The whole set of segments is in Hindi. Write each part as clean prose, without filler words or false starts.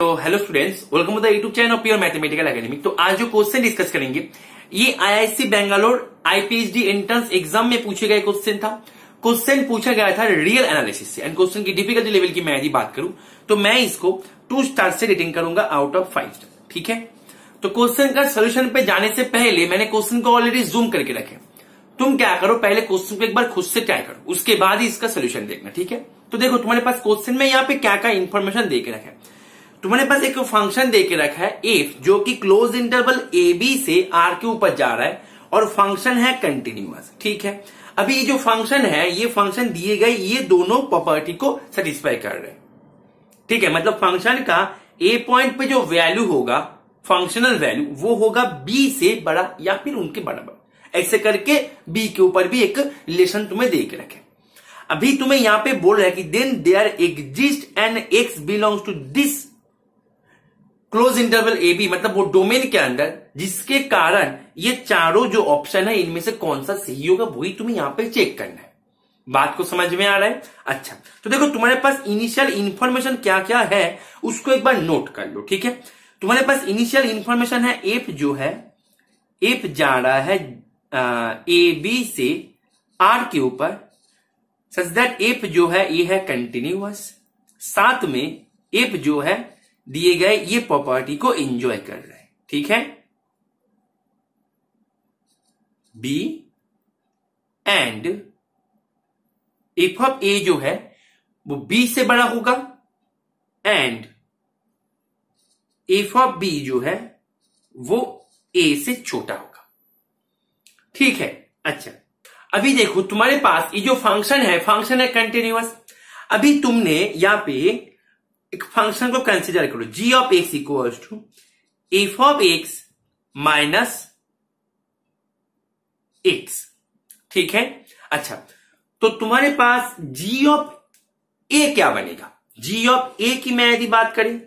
तो hello students, welcome to the YouTube channel of Pure Mathematical Academy. तो आज जो क्वेश्चन डिस्कस करेंगे ये IISc Bangalore IPhD entrance exam में पूछे गए क्वेश्चन था। क्वेश्चन पूछा गया था रियल एनालिसिस से एंड क्वेश्चन की डिफिकल्टी लेवल की मैं यदि बात करूं तो मैं इसको 2 स्टार से रेटिंग करूंगा आउट ऑफ 5 स्टार। ठीक है, तो क्वेश्चन का सोल्यूशन पे जाने से पहले मैंने क्वेश्चन को ऑलरेडी जूम करके रखे। तुम क्या करो, पहले क्वेश्चन को एक बार खुद से ट्राई करो, उसके बाद ही इसका सोल्यूशन देखना। ठीक है, तो देखो तुम्हारे पास क्वेश्चन में यहाँ पे क्या क्या इंफॉर्मेशन दे के रखा है। तुम्हारे पास एक फंक्शन दे के रखा है एफ, जो कि क्लोज इंटरवल ए बी से आर के ऊपर जा रहा है और फंक्शन है कंटिन्यूअस। ठीक है, अभी ये जो फंक्शन है, ये फंक्शन दिए गए ये दोनों प्रॉपर्टी को सेटिस्फाई कर रहे हैं। ठीक है, मतलब फंक्शन का ए पॉइंट पे जो वैल्यू होगा, फंक्शनल वैल्यू, वो होगा बी से बड़ा या फिर उनके बराबर। ऐसे करके बी के ऊपर भी एक रिलेशन तुम्हें दे के रखे। अभी तुम्हें यहां पे बोल रहा है कि then there exist an x belongs to this close interval a b, मतलब वो डोमेन के अंदर, जिसके कारण ये चारों जो ऑप्शन है इनमें से कौन सा सही होगा वही तुम्हें यहां पे चेक करना है। बात को समझ में आ रहा है? अच्छा, तो देखो तुम्हारे पास इनिशियल इंफॉर्मेशन क्या क्या है उसको एक बार नोट कर लो। ठीक है, तुम्हारे पास इनिशियल इंफॉर्मेशन है एफ, जो है एफ जा रहा है ए बी से आर के ऊपर, सच दैट एफ जो है ये है कंटिन्यूअस, साथ में एफ जो है दिए गए ये प्रॉपर्टी को एंजॉय कर रहा है। ठीक है, B and F of a जो है वो बी से बड़ा होगा एंड एफ ऑफ बी जो है वो ए से छोटा होगा। ठीक है, अच्छा अभी देखो तुम्हारे पास ये जो फंक्शन है कंटिन्यूअस। अभी तुमने यहां पे एक फंक्शन को कंसीडर करो, g of x equals to f of x minus x. ठीक है, अच्छा तो तुम्हारे पास जी ऑफ ए क्या बनेगा? जी ऑफ ए की मैं यदि बात करें,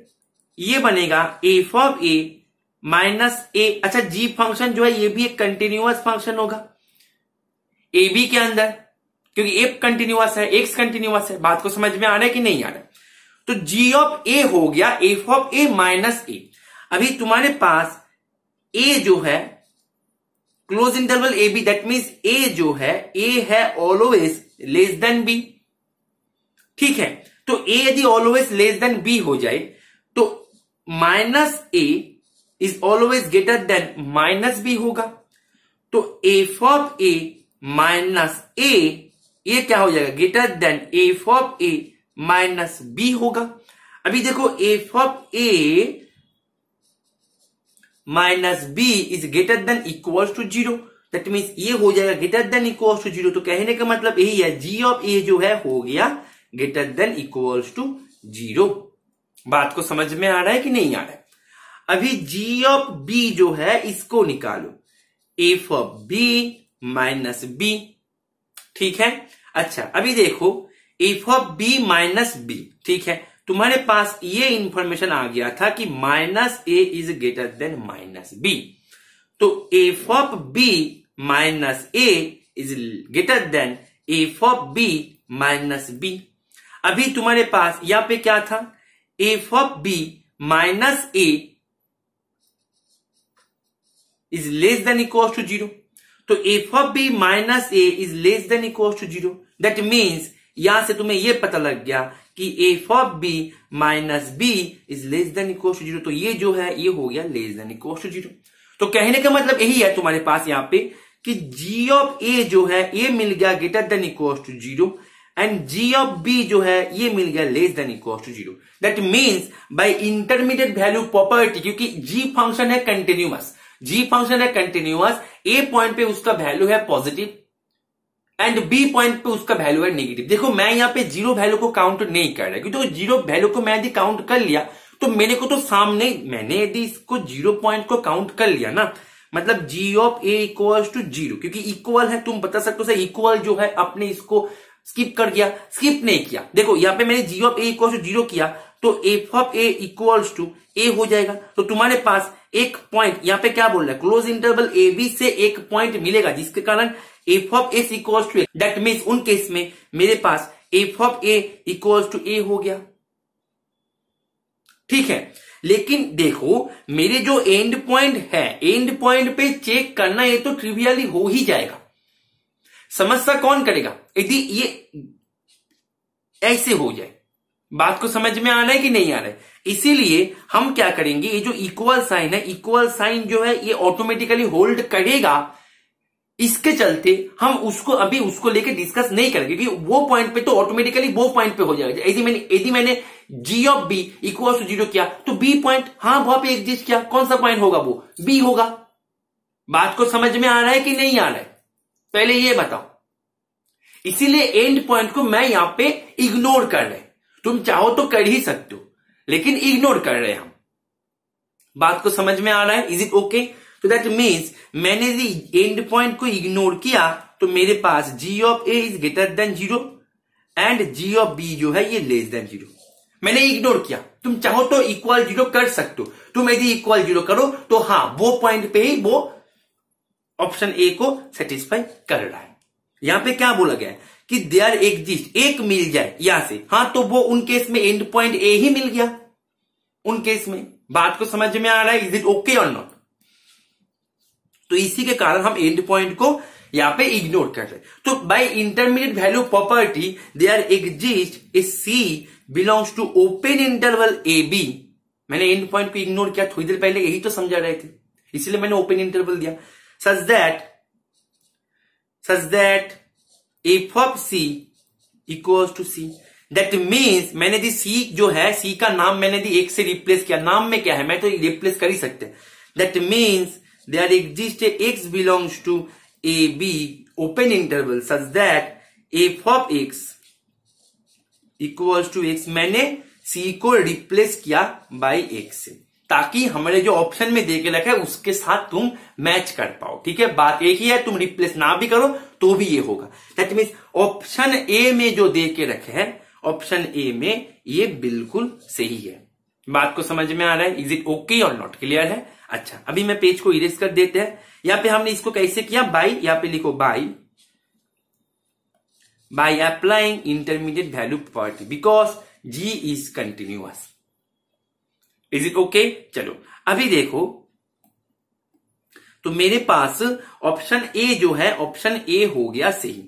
ये बनेगा एफ ऑफ ए माइनस ए। अच्छा, जी फंक्शन जो है ये भी एक कंटिन्यूअस फंक्शन होगा ए बी के अंदर, क्योंकि एफ कंटिन्यूअस है, एक्स कंटिन्यूअस है। बात को समझ में आ रहा है कि नहीं आ रहा है? तो जी ऑफ ए हो गया f of a minus a. अभी तुम्हारे पास ए जो है close interval a b, that means a जो है ए है ऑलवेज लेस देन बी। ठीक है, तो ए यदि ऑलवेज लेस देन बी हो जाए तो minus a is always greater than minus b होगा। तो f of a minus a, ये क्या हो जाएगा? Greater than f of a minus b होगा। अभी देखो f of a minus b is greater than equals to 0, that means ये हो जाएगा ग्रेटर देन इक्वल्स टू 0। तो कहने का मतलब यही है, जी ऑफ ए जो है हो गया ग्रेटर देन इक्वल्स टू 0। बात को समझ में आ रहा है कि नहीं आ रहा है? अभी जी ऑफ बी जो है इसको निकालो, f of b minus b. ठीक है, अच्छा अभी देखो f of b minus b. ठीक है, तुम्हारे पास ये इंफॉर्मेशन आ गया था कि minus a is greater than minus b, तो f of b minus a is greater than f of b minus b. अभी तुम्हारे पास यहां पे क्या था? F of b minus a is less than equal to 0, तो f of b minus a is less than equal to 0। That means यहां से तुम्हें यह पता लग गया कि f of b minus b is less than equal to 0, तो ये जो है ये हो गया लेस देन इक्वल टू 0। तो कहने का मतलब यही है तुम्हारे पास यहां पे कि जी ऑफ ए जो है ये मिल गया greater than equal to 0 and g of b जो है ये मिल गया less than equal to 0। That means by intermediate value property, क्योंकि जी फंक्शन है कंटिन्यूअस, जी फंक्शन है कंटिन्यूअस, ए पॉइंट पे उसका वैल्यू है पॉजिटिव एंड बी पॉइंट पे उसका वैल्यू है नेगेटिव। देखो मैं यहां पे जीरो वैल्यू को काउंट नहीं कर रहा, क्योंकि तो जीरो वैल्यू को मैं यदि काउंट कर लिया तो मेरे को तो सामने, मैंने यदि इसको 0 पॉइंट को काउंट कर लिया ना, मतलब जी ऑफ ए इक्वल्स टू 0, क्योंकि इक्वल है, तुम बता सकते हो सर इक्वल जो है अपने इसको स्किप कर दिया, स्किप नहीं किया। देखो यहां पे मैंने g of a equals to 0 किया तो f of a equals to a हो जाएगा। तो तुम्हारे पास एक पॉइंट यहां पे क्या बोल रहा है, क्लोज इंटरवल ए बी से एक पॉइंट मिलेगा जिसके कारण f of s equals to a. That means उन केस में मेरे पास f of a equals to a हो गया। ठीक है, लेकिन देखो मेरे जो एंड पॉइंट है, एंड पॉइंट पे चेक करना ये तो ट्रिवियली हो ही जाएगा। समस्या कौन करेगा यदि ये ऐसे हो जाए? बात को समझ में आ रहा है कि नहीं आ रहा है? इसीलिए हम क्या करेंगे, ये जो इक्वल साइन है, इक्वल साइन जो है ये ऑटोमेटिकली होल्ड करेगा। इसके चलते हम उसको अभी उसको लेके डिस्कस नहीं करेंगे, क्योंकि वो पॉइंट पे तो ऑटोमेटिकली वो पॉइंट पे हो जाएगा। यदि मैंने g of b equal to 0 किया तो b पॉइंट हाँ वहां पे एग्जिस्ट किया, कौन सा पॉइंट होगा? वो b होगा। बात को समझ में आ रहा है कि नहीं आ रहा है? पहले ये बताओ। इसीलिए एंड पॉइंट को मैं यहां पे इग्नोर कर रहे, तुम चाहो तो कर ही सकते हो, लेकिन इग्नोर कर रहे हम। बात को समझ में आ रहा है? Is it okay? तो दैट मीन्स मैंने एंड पॉइंट को इग्नोर किया तो मेरे पास g of a is greater than 0 and g of b जो है ये लेस देन 0। मैंने इग्नोर किया। तुम चाहो तो इक्वल 0 कर सकते हो। तुम यदि इक्वल 0 करो तो हाँ वो पॉइंट पे ही वो ऑप्शन ए को सेटिस्फाई कर रहा है। यहां पे क्या बोला गया है कि देयर एग्जिस्ट, एक मिल जाए यहां से, हाँ तो वो उन केस में एंड पॉइंट ए ही मिल गया उन केस में। बात को समझ में आ रहा है? इज इट ओके और नॉट? तो इसी के कारण हम एंड पॉइंट को यहां पे इग्नोर कर रहे हैं। तो by intermediate value property there exist a c belongs to open interval a b. मैंने एंड पॉइंट को इग्नोर किया, थोड़ी देर पहले यही तो समझा रहे थे, इसलिए मैंने ओपन इंटरवल दिया। Such that f of c equals to c. That means मैंने दी सी जो है, सी का नाम मैंने दी एक से रिप्लेस किया। नाम में क्या है, मैं तो रिप्लेस कर ही सकते हैं। That means there exists a x belongs to a b open interval such that f of x equals to x। मैंने c को रिप्लेस किया बाय x से, ताकि हमारे जो ऑप्शन में दे के रखा है उसके साथ तुम मैच कर पाओ। ठीक है, बात एक ही है, तुम रिप्लेस ना भी करो तो भी ये होगा। दैट मीन्स ऑप्शन ए में जो दे के रखे हैं, ऑप्शन ए में ये बिल्कुल सही है। बात को समझ में आ रहा है? इज इट ओके और नॉट? क्लियर है? अच्छा, अभी मैं पेज को इरेज कर देते हैं। यहां पे हमने इसको कैसे किया, बाई, यहां पे लिखो by applying intermediate value property because g is continuous. Is it okay? चलो अभी देखो, तो मेरे पास ऑप्शन ए जो है, ऑप्शन ए हो गया सही।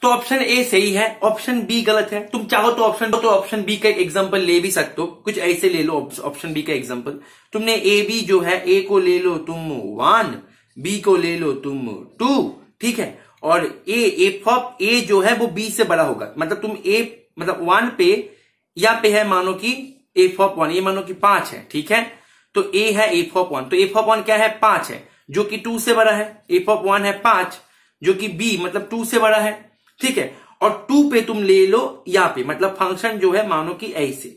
तो ऑप्शन ए सही है, ऑप्शन बी गलत है। तुम चाहो तो ऑप्शन बी का एक एग्जांपल ले भी सकते हो। कुछ ऐसे ले लो ऑप्शन बी का एग्जांपल। तुमने ए बी जो है, ए को ले लो तुम 1, बी को ले लो तुम 2, ठीक है। और एफ ऑफ ए जो है वो बी से बड़ा होगा। मतलब तुम ए मतलब 1 पे या पे है, मानो कि एफ ऑफ 1, ये मानो कि 5 है, ठीक है। तो ए है एफ ऑफ 1, तो एफ ऑफ 1 क्या है, 5 है, जो कि 2 से बड़ा है। एफ ऑफ 1 है 5, जो कि बी मतलब 2 से बड़ा है, ठीक है। और 2 पे तुम ले लो यहां पे, मतलब फंक्शन जो है मानो कि ऐसे,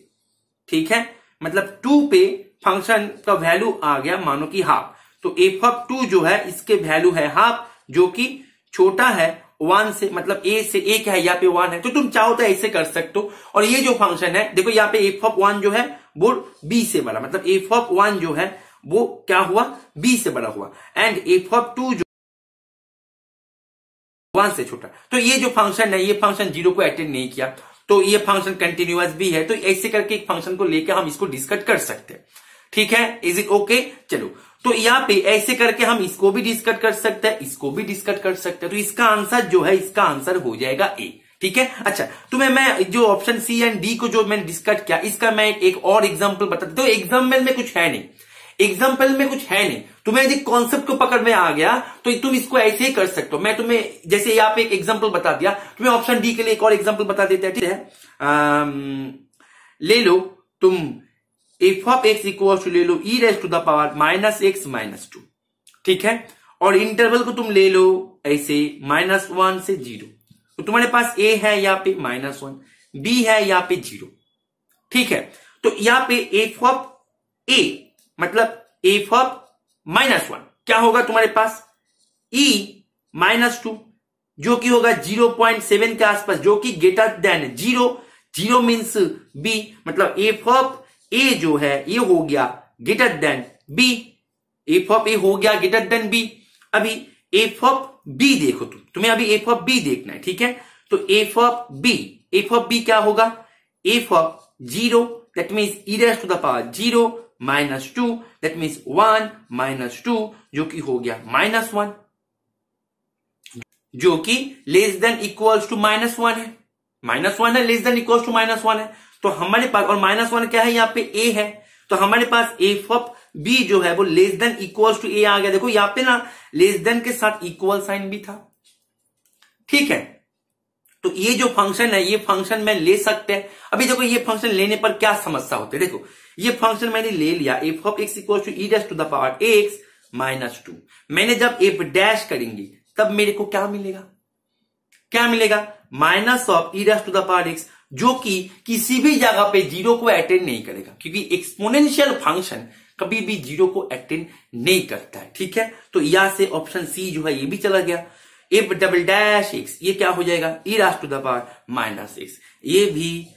ठीक है। मतलब 2 पे फंक्शन का वैल्यू आ गया मानो कि हाफ। तो एफ ऑफ 2 जो है इसके वैल्यू है हाफ, जो कि छोटा है 1 से, मतलब ए से। ए क्या है, यहाँ पे 1 है, तो तुम चाहो तो ऐसे कर सकते हो। और ये जो फंक्शन है देखो, यहाँ पे एफ ऑफ 1 जो है वो बी से बड़ा, मतलब एफ ऑफ 1 जो है वो क्या हुआ, बी से बड़ा हुआ। एंड एफ ऑफ 2 जो 1 से छोटा। तो ये जो फंक्शन है, ये फंक्शन 0 को अटेंड नहीं किया, तो ये फंक्शन कंटिन्यूअस भी है। तो ऐसे करके एक फंक्शन को लेकर हम इसको डिस्कस कर सकते हैं, ठीक है। Is it okay? चलो, तो यहाँ पे ऐसे करके हम इसको भी डिस्कस कर सकते हैं, इसको भी डिस्कस कर सकते हैं। तो इसका आंसर जो है, इसका आंसर हो जाएगा ए, ठीक है। अच्छा, तुम्हें मैं जो ऑप्शन सी एंड डी को जो मैंने डिस्कस किया, इसका मैं एक और एग्जाम्पल बता देता हूं। एग्जाम्पल में कुछ है नहीं, एग्जाम्पल में कुछ है नहीं। तुम्हें यदि कॉन्सेप्ट को पकड़ में आ गया तो तुम इसको ऐसे ही कर सकते हो। मैं तुम्हें जैसे यहाँ पे एक एग्जाम्पल बता दिया, तुम्हें ऑप्शन डी के लिए एक और एग्जाम्पल बता देते हैं, ठीक है। ले लो तुम f of x equal to ले लो e raise to the power -x -2, ठीक है। और इंटरवल को तुम ले लो ऐसे -1 से 0। तो तुम्हारे पास ए है यहाँ पे -1, बी है यहाँ पे 0, ठीक है। तो यहाँ पे एफ ऑफ ए मतलब एफ ऑफ -1 क्या होगा तुम्हारे पास, e -2, जो कि होगा 0.7 के आसपास, जो कि ग्रेटर देन 0। 0 मीन्स b, मतलब एफ ऑफ ए जो है ये हो गया greater than b। F of a हो गया ग्रेटर देन b। अभी एफ ऑफ बी देखो, तुम्हें अभी एफ ऑफ बी देखना है, ठीक है। तो एफ ऑफ बी क्या होगा, f of 0 that means e raise to the power 0 -2 that means 1 -2 जो कि हो गया -1 जो कि लेस देन इक्वल्स टू -1 है। -1 है, लेस देन इक्वल्स टू -1 है। तो हमारे पास, और -1 क्या है यहाँ पे a है, तो हमारे पास एफ ऑफ बी जो है वो less than equals to a आ गया। देखो यहाँ पे ना लेस देन के साथ इक्वल साइन भी था, ठीक है। तो ये जो फंक्शन है ये फंक्शन में ले सकते हैं। अभी देखो ये फंक्शन लेने पर क्या समस्या होती है, देखो ये फंक्शन मैंने ले लिया f of x equal to e dash to the power x -2। मैंने जब एफ डैश करेंगे तब मेरे को क्या मिलेगा, क्या मिलेगा, minus of e dash to the power x, जो कि किसी भी जगह पे जीरो को अटेंड नहीं करेगा, क्योंकि एक्सपोनेंशियल फंक्शन कभी भी जीरो को अटेंड नहीं करता है, ठीक है। तो यहां से ऑप्शन सी जो है ये भी चला गया। एफ डबल डैश एक्स ये क्या हो जाएगा, ई रास टू द पावर -x, ये भी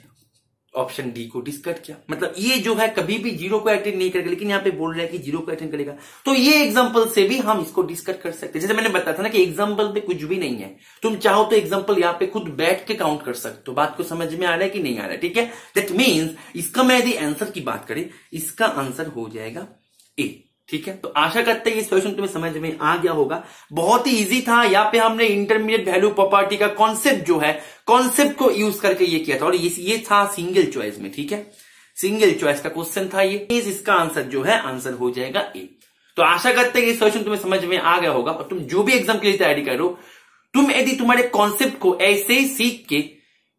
ऑप्शन डी को डिस्कट किया। मतलब ये जो है कभी भी जीरो को अटेंड नहीं करेगा, लेकिन यहाँ पे बोल रहा है कि जीरो को अटेंड करेगा। तो ये एग्जांपल से भी हम इसको डिस्कट कर सकते हैं। जैसे मैंने बताया था ना कि एग्जांपल पे कुछ भी नहीं है, तुम चाहो तो एग्जांपल यहाँ पे खुद बैठ के काउंट कर सकते हो। बात को समझ में आ रहा है कि नहीं आ रहा है, ठीक है। दैट मीन्स इसका मैं यदि आंसर की बात करें, इसका आंसर हो जाएगा ए, ठीक है। तो आशा करते हैं ये सॉल्यूशन तुम्हें समझ में आ गया होगा। बहुत ही इजी था। यहाँ पे हमने इंटरमीडिएट वैल्यू प्रॉपर्टी का कॉन्सेप्ट जो है, कॉन्सेप्ट को यूज करके ये किया था, और ये था सिंगल चॉइस में, ठीक है। सिंगल चॉइस का क्वेश्चन था ये। इसका आंसर जो है आंसर हो जाएगा ए। तो आशा करते हैं ये सॉल्यूशन तुम्हें समझ में आ गया होगा। और तुम जो भी एग्जाम के लिए तैयारी करो, तुम यदि तुम्हारे कॉन्सेप्ट को ऐसे ही सीख के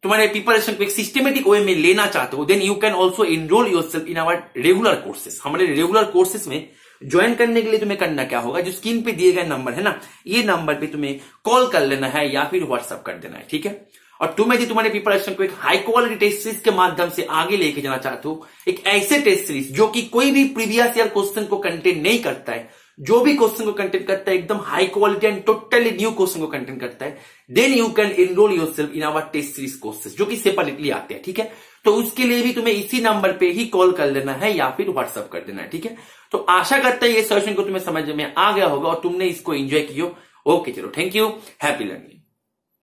तुम्हारे प्रिपरेशन को एक सिस्टमेटिक वे में लेना चाहते हो, then you can also enroll yourself in our regular courses. हमारे रेगुलर कोर्सेस में ज्वाइन करने के लिए तुम्हें करना क्या होगा, जो स्क्रीन पे दिए गए नंबर है ना, ये नंबर पे तुम्हें कॉल कर लेना है या फिर व्हाट्सअप कर देना है, ठीक है। और तुम यदि तुम्हारे प्रिपरेशन को एक हाई क्वालिटी टेस्ट सीरीज के माध्यम से आगे लेके जाना चाहते हो, एक ऐसे टेस्ट सीरीज जो कि कोई भी प्रीवियस ईयर क्वेश्चन को कंटेन नहीं करता है, जो भी क्वेश्चन को कंटेंट करता है एकदम high quality and totally new question को कंटेंट करता है, then you can enroll yourself in our test series courses, जो कि सेपरेटली आते हैं, ठीक है। तो उसके लिए भी तुम्हें इसी नंबर पे ही कॉल कर लेना है या फिर व्हाट्सअप कर देना है, ठीक है। तो आशा करते हैं ये सॉल्यूशन को तुम्हें समझ में आ गया होगा और तुमने इसको एंजॉय किया। ओके चलो, थैंक यू, हैप्पी लर्निंग।